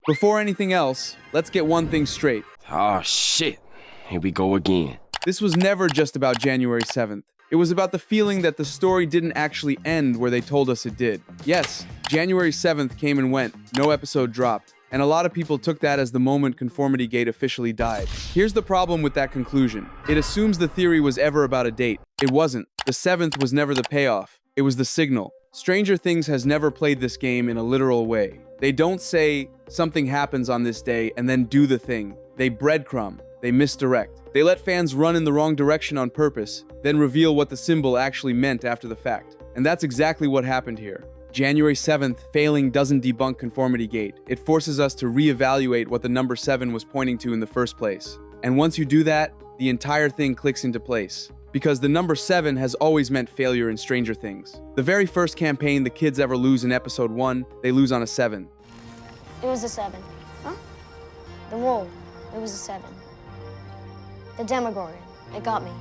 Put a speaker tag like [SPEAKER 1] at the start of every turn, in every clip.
[SPEAKER 1] Before anything else, let's get one thing straight.
[SPEAKER 2] Oh shit, here we go again.
[SPEAKER 1] This was never just about January 7th. It was about the feeling that the story didn't actually end where they told us it did. Yes, January 7th came and went, no episode dropped, and a lot of people took that as the moment Conformity Gate officially died. Here's the problem with that conclusion. It assumes the theory was ever about a date. It wasn't. The 7th was never the payoff. It was the signal. Stranger Things has never played this game in a literal way. They don't say something happens on this day and then do the thing. They breadcrumb. They misdirect. They let fans run in the wrong direction on purpose, then reveal what the symbol actually meant after the fact. And that's exactly what happened here. January 7th failing doesn't debunk Conformity Gate. It forces us to reevaluate what the number 7 was pointing to in the first place. And once you do that, the entire thing clicks into place. Because the number 7 has always meant failure in Stranger Things. The very first campaign the kids ever lose in episode 1, they lose on a 7.
[SPEAKER 3] It was a 7. Huh? The wall. It was a 7. The Demogorgon. It got me.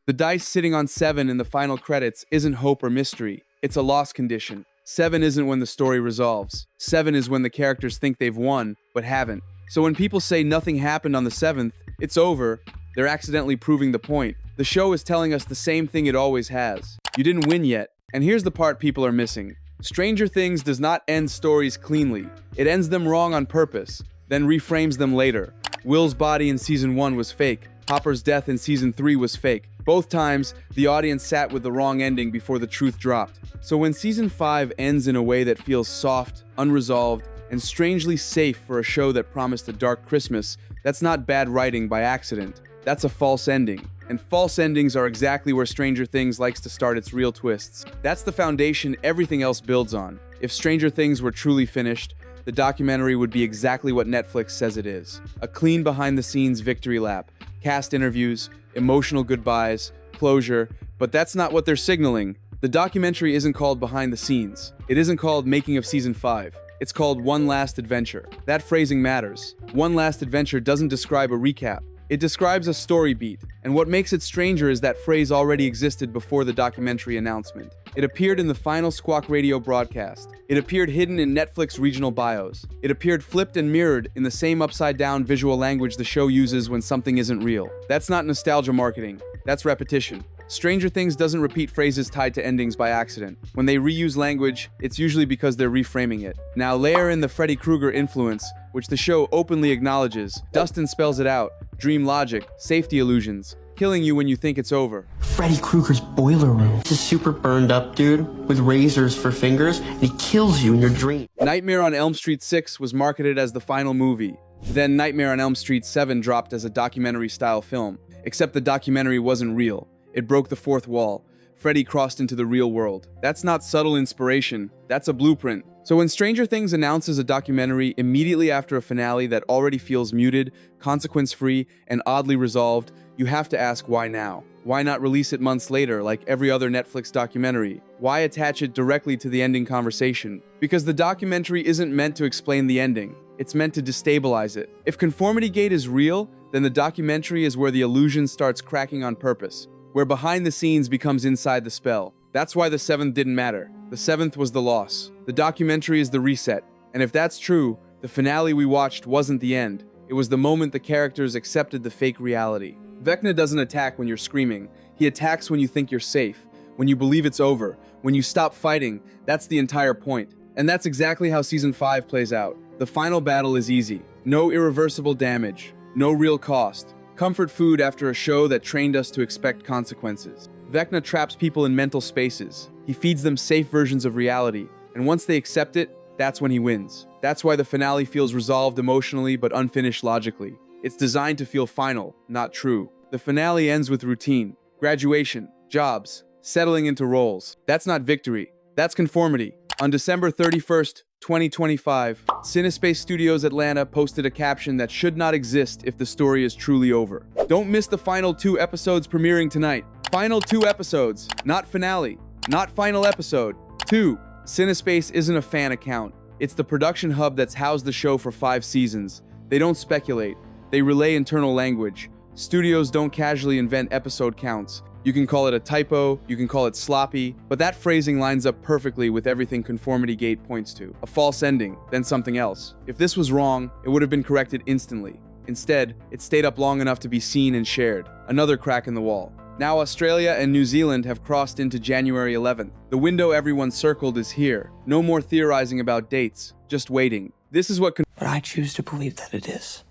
[SPEAKER 1] The dice sitting on 7 in the final credits isn't hope or mystery. It's a loss condition. 7 isn't when the story resolves. 7 is when the characters think they've won, but haven't. So when people say nothing happened on the 7th, it's over, they're accidentally proving the point. The show is telling us the same thing it always has. You didn't win yet. And here's the part people are missing. Stranger Things does not end stories cleanly. It ends them wrong on purpose, then reframes them later. Will's body in season 1 was fake. Hopper's death in season 3 was fake. Both times, the audience sat with the wrong ending before the truth dropped. So when season 5 ends in a way that feels soft, unresolved, and strangely safe for a show that promised a dark Christmas, that's not bad writing by accident. That's a false ending. And false endings are exactly where Stranger Things likes to start its real twists. That's the foundation everything else builds on. If Stranger Things were truly finished, the documentary would be exactly what Netflix says it is. A clean behind-the-scenes victory lap. Cast interviews, emotional goodbyes, closure, but that's not what they're signaling. The documentary isn't called Behind the Scenes. It isn't called Making of Season 5. It's called One Last Adventure. That phrasing matters. One Last Adventure doesn't describe a recap. It describes a story beat, and what makes it stranger is that phrase already existed before the documentary announcement. It appeared in the final Squawk Radio broadcast. It appeared hidden in Netflix regional bios. It appeared flipped and mirrored in the same upside-down visual language the show uses when something isn't real. That's not nostalgia marketing. That's repetition. Stranger Things doesn't repeat phrases tied to endings by accident. When they reuse language, it's usually because they're reframing it. Now layer in the Freddy Krueger influence, which the show openly acknowledges. Dustin spells it out. Dream logic, safety illusions, killing you when you think it's over.
[SPEAKER 4] Freddy Krueger's boiler room. It's a super burned up dude with razors for fingers, and he kills you in your dream.
[SPEAKER 1] Nightmare on Elm Street 6 was marketed as the final movie. Then Nightmare on Elm Street 7 dropped as a documentary-style film, except the documentary wasn't real. It broke the fourth wall. Freddy crossed into the real world. That's not subtle inspiration, that's a blueprint. So when Stranger Things announces a documentary immediately after a finale that already feels muted, consequence-free, and oddly resolved, you have to ask why now? Why not release it months later like every other Netflix documentary? Why attach it directly to the ending conversation? Because the documentary isn't meant to explain the ending. It's meant to destabilize it. If Conformity Gate is real, then the documentary is where the illusion starts cracking on purpose, where behind the scenes becomes inside the spell. That's why the 7th didn't matter. The 7th was the loss. The documentary is the reset. And if that's true, the finale we watched wasn't the end. It was the moment the characters accepted the fake reality. Vecna doesn't attack when you're screaming. He attacks when you think you're safe, when you believe it's over, when you stop fighting. That's the entire point. And that's exactly how Season 5 plays out. The final battle is easy. No irreversible damage. No real cost. Comfort food after a show that trained us to expect consequences. Vecna traps people in mental spaces. He feeds them safe versions of reality, and once they accept it, that's when he wins. That's why the finale feels resolved emotionally but unfinished logically. It's designed to feel final, not true. The finale ends with routine, graduation, jobs, settling into roles. That's not victory. That's conformity. On December 31st, 2025, Cinespace Studios Atlanta posted a caption that should not exist if the story is truly over. Don't miss the final 2 episodes premiering tonight. Final 2 episodes, not finale, not final episode. 2. Cinespace isn't a fan account. It's the production hub that's housed the show for 5 seasons. They don't speculate. They relay internal language. Studios don't casually invent episode counts. You can call it a typo, you can call it sloppy, but that phrasing lines up perfectly with everything Conformity Gate points to. A false ending, then something else. If this was wrong, it would have been corrected instantly. Instead, it stayed up long enough to be seen and shared. Another crack in the wall. Now Australia and New Zealand have crossed into January 11th. The window everyone circled is here. No more theorizing about dates, just waiting. This is what
[SPEAKER 4] But I choose to believe that it is.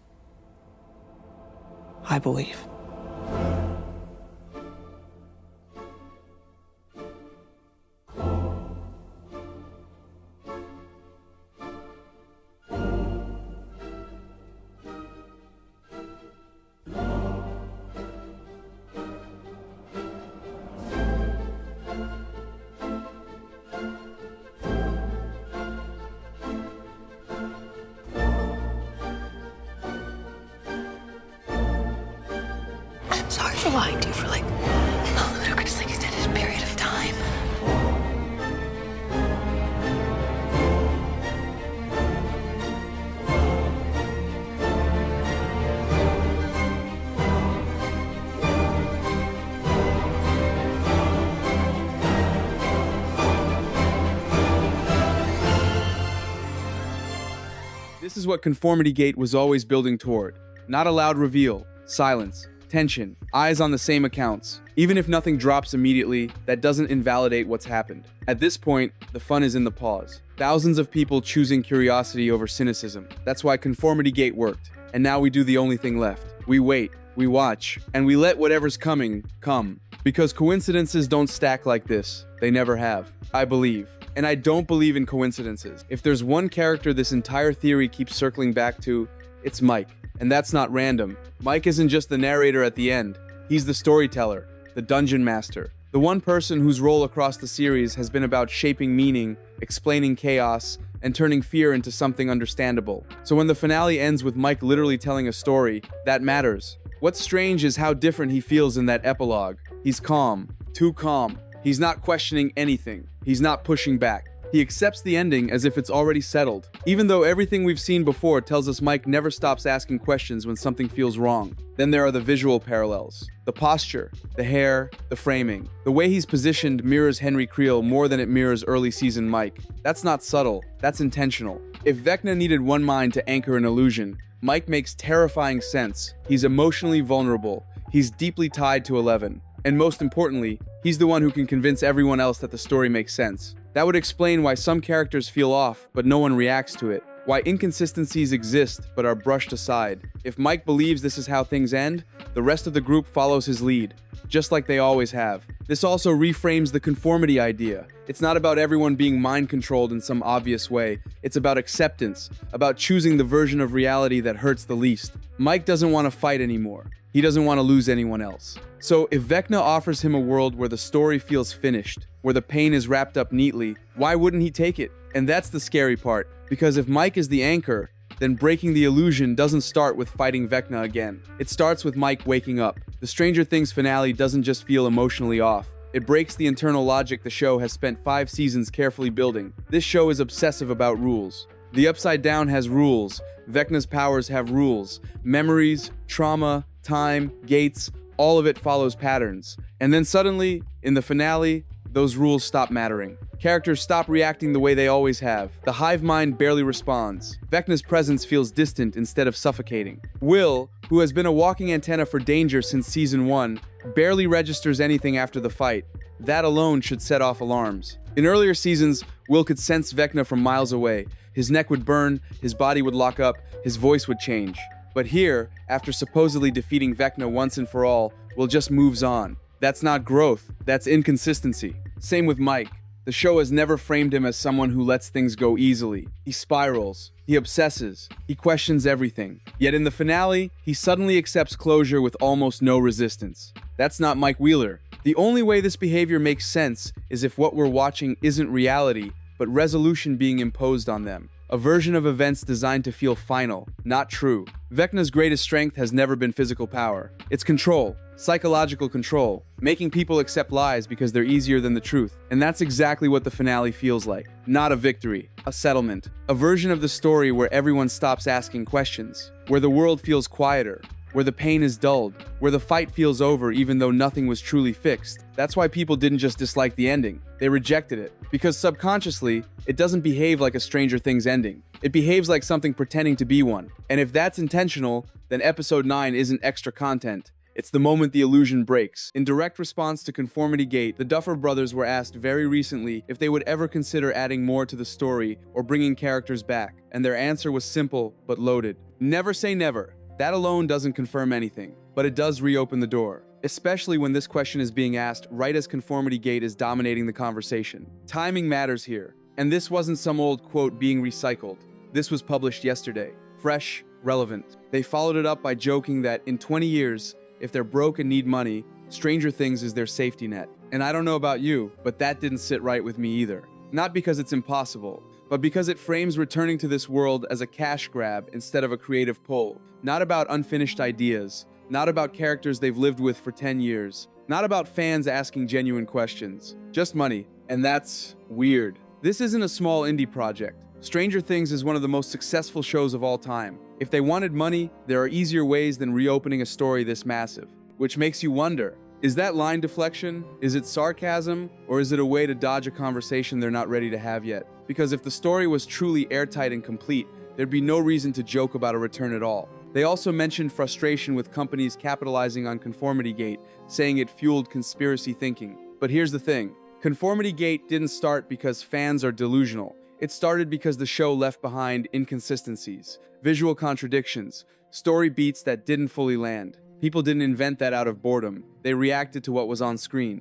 [SPEAKER 4] I believe.
[SPEAKER 5] Sorry for lying to you for like a ludicrously extended period of time.
[SPEAKER 1] This is what Conformity Gate was always building toward. Not a loud reveal, silence, tension, eyes on the same accounts. Even if nothing drops immediately, that doesn't invalidate what's happened. At this point, the fun is in the pause. Thousands of people choosing curiosity over cynicism. That's why Conformity Gate worked. And now we do the only thing left. We wait, we watch, and we let whatever's coming, come. Because coincidences don't stack like this. They never have. I believe. And I don't believe in coincidences. If there's one character this entire theory keeps circling back to, it's Mike. And that's not random. Mike isn't just the narrator at the end. He's the storyteller, the dungeon master, the one person whose role across the series has been about shaping meaning, explaining chaos, and turning fear into something understandable. So when the finale ends with Mike literally telling a story, that matters. What's strange is how different he feels in that epilogue. He's calm, too calm. He's not questioning anything. He's not pushing back. He accepts the ending as if it's already settled. Even though everything we've seen before tells us Mike never stops asking questions when something feels wrong. Then there are the visual parallels. The posture, the hair, the framing. The way he's positioned mirrors Henry Creel more than it mirrors early season Mike. That's not subtle, that's intentional. If Vecna needed one mind to anchor an illusion, Mike makes terrifying sense. He's emotionally vulnerable. He's deeply tied to Eleven. And most importantly, he's the one who can convince everyone else that the story makes sense. That would explain why some characters feel off, but no one reacts to it. Why inconsistencies exist, but are brushed aside. If Mike believes this is how things end, the rest of the group follows his lead, just like they always have. This also reframes the conformity idea. It's not about everyone being mind-controlled in some obvious way. It's about acceptance, about choosing the version of reality that hurts the least. Mike doesn't want to fight anymore. He doesn't want to lose anyone else. So if Vecna offers him a world where the story feels finished, where the pain is wrapped up neatly, why wouldn't he take it? And that's the scary part, because if Mike is the anchor, then breaking the illusion doesn't start with fighting Vecna again. It starts with Mike waking up. The Stranger Things finale doesn't just feel emotionally off. It breaks the internal logic the show has spent 5 seasons carefully building. This show is obsessive about rules. The Upside Down has rules. Vecna's powers have rules. Memories, trauma, time, gates, all of it follows patterns. And then suddenly, in the finale, those rules stop mattering. Characters stop reacting the way they always have. The hive mind barely responds. Vecna's presence feels distant instead of suffocating. Will, who has been a walking antenna for danger since season 1, barely registers anything after the fight. That alone should set off alarms. In earlier seasons, Will could sense Vecna from miles away. His neck would burn, his body would lock up, his voice would change. But here, after supposedly defeating Vecna once and for all, Will just moves on. That's not growth, that's inconsistency. Same with Mike. The show has never framed him as someone who lets things go easily. He spirals, he obsesses, he questions everything. Yet in the finale, he suddenly accepts closure with almost no resistance. That's not Mike Wheeler. The only way this behavior makes sense is if what we're watching isn't reality, but resolution being imposed on them. A version of events designed to feel final, not true. Vecna's greatest strength has never been physical power. It's control, psychological control, making people accept lies because they're easier than the truth. And that's exactly what the finale feels like. Not a victory, a settlement. A version of the story where everyone stops asking questions, where the world feels quieter, where the pain is dulled, where the fight feels over even though nothing was truly fixed. That's why people didn't just dislike the ending, they rejected it. Because subconsciously, it doesn't behave like a Stranger Things ending. It behaves like something pretending to be one. And if that's intentional, then episode 9 isn't extra content. It's the moment the illusion breaks. In direct response to Conformity Gate, the Duffer Brothers were asked very recently if they would ever consider adding more to the story or bringing characters back, and their answer was simple but loaded. Never say never. That alone doesn't confirm anything, but it does reopen the door, especially when this question is being asked right as Conformity Gate is dominating the conversation. Timing matters here, and this wasn't some old quote being recycled. This was published yesterday. Fresh, relevant. They followed it up by joking that in 20 years, if they're broke and need money, Stranger Things is their safety net. And I don't know about you, but that didn't sit right with me either. Not because it's impossible, but because it frames returning to this world as a cash grab instead of a creative pull. Not about unfinished ideas, not about characters they've lived with for 10 years, not about fans asking genuine questions. Just money, and that's weird. This isn't a small indie project. Stranger Things is one of the most successful shows of all time. If they wanted money, there are easier ways than reopening a story this massive. Which makes you wonder, is that line deflection? Is it sarcasm? Or is it a way to dodge a conversation they're not ready to have yet? Because if the story was truly airtight and complete, there'd be no reason to joke about a return at all. They also mentioned frustration with companies capitalizing on Conformity Gate, saying it fueled conspiracy thinking. But here's the thing. Conformity Gate didn't start because fans are delusional. It started because the show left behind inconsistencies, visual contradictions, story beats that didn't fully land. People didn't invent that out of boredom. They reacted to what was on screen.